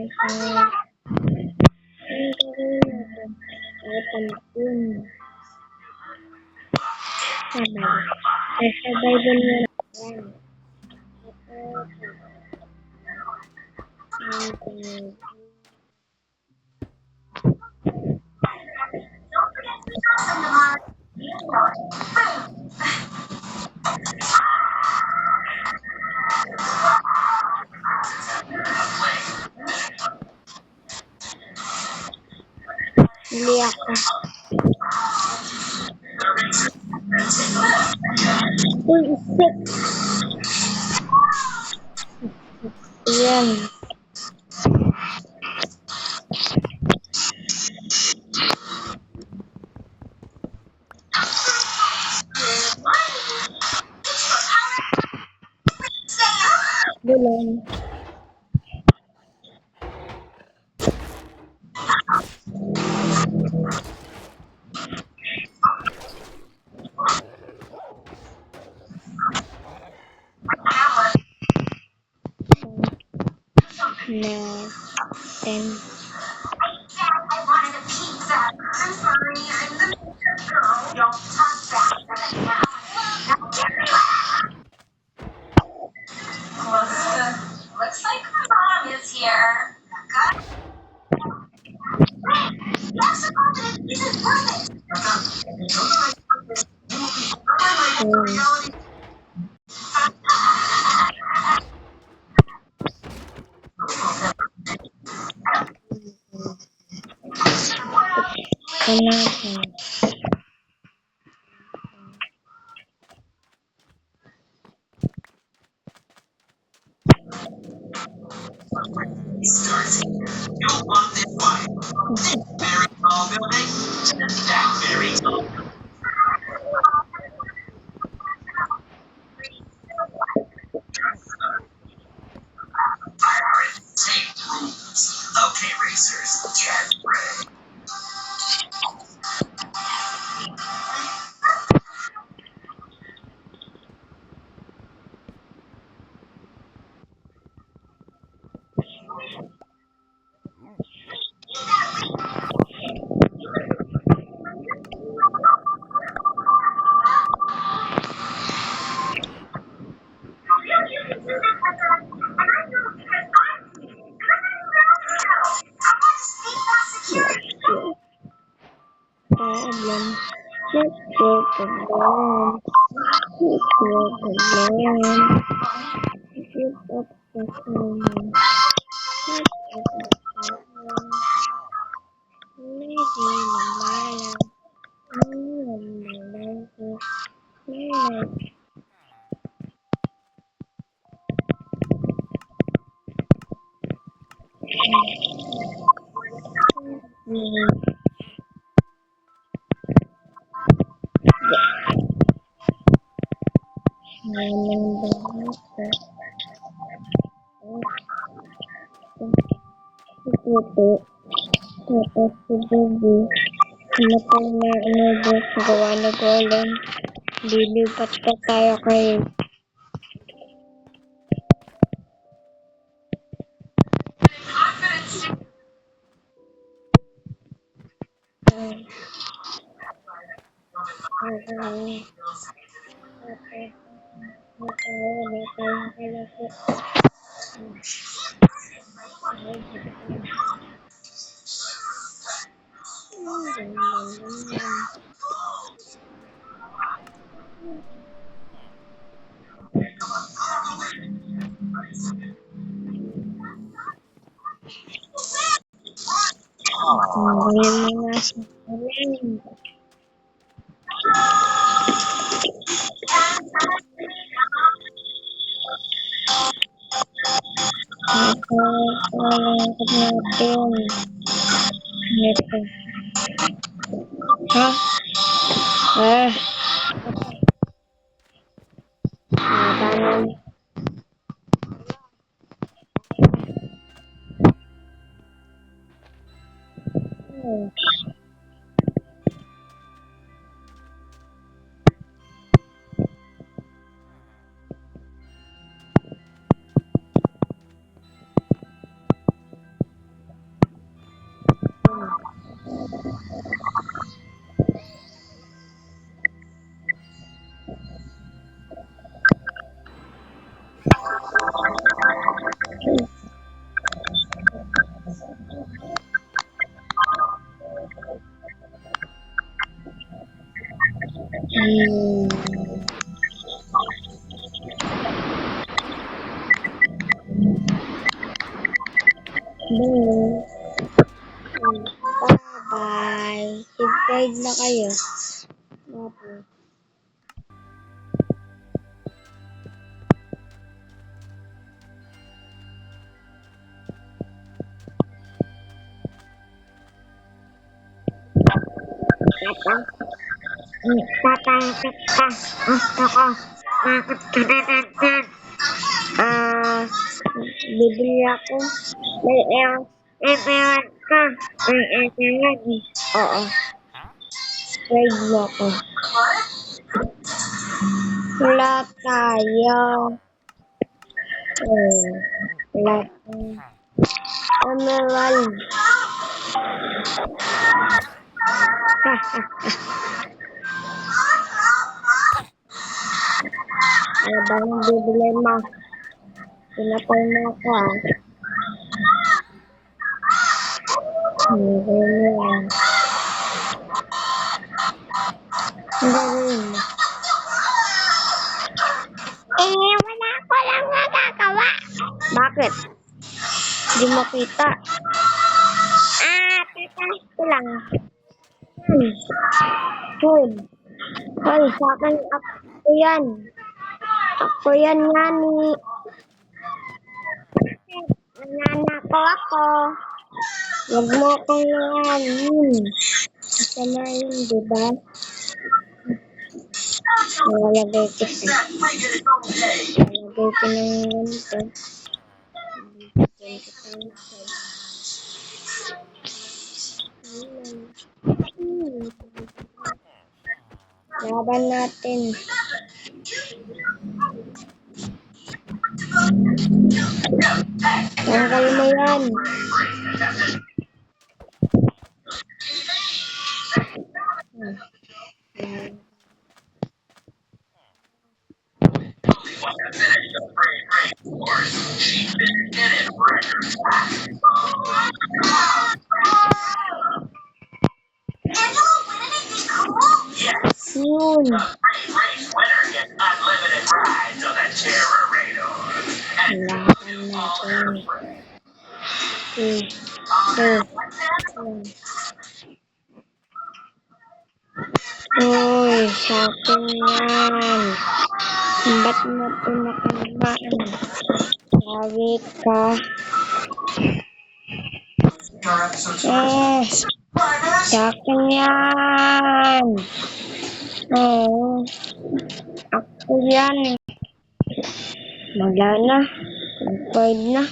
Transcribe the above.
Ang gagawin natin ay pampuin. Sabay din mo na yan. Hindi ako. Uy, isip. Yan. Bulan. Na 10. I wanted a pizza. I'm sorry, I'm the pizza girl. Don't talk back to me now. Looks like my mom is here. Good. Yes, I'm confident. This is worth it. Kanahan. You want this one? Very tall building? That very tall. Take rules. Okay, racers, get ready. Problem. Let's go to learn. Let's go to learn. Give up the phone. Let's go to learn. Maybe Malala. Malala. Ito. Tapos si Bibi. Namatay na inubos. Gawa na golem. Lilipat pa tayo kay Hah? Bangun. Hmm. Bye-bye. Subscribe na kayo. Tapos, Ah, bibili ako. May ewan ka. May ewan. Oo. Ride mo ako. Wala tayo. Wala tayo. Emerald. Ano ba yung bibili mo? Pinapay mo ako ah. Bibili mo yan. Ang gagawin mo? Wala ko lang magagawa. Bakit? Hindi mo kita. Tataas ko lang. Food. Hoy, sa akin ako yan. Ako yan nga ni. Nananako ako. Huwag mo akong nanganin. Masama yun, diba? Nakalagay ko siya. Nakalagay ko ng ganito. Laban natin. Tanggal mo yan. Yun. Laban natin. Uy, sa akin yan. Ba't mo pinakalamaan? Sabi ka. Sa akin yan. Oo. Ako yan. Wala na. Pwede na.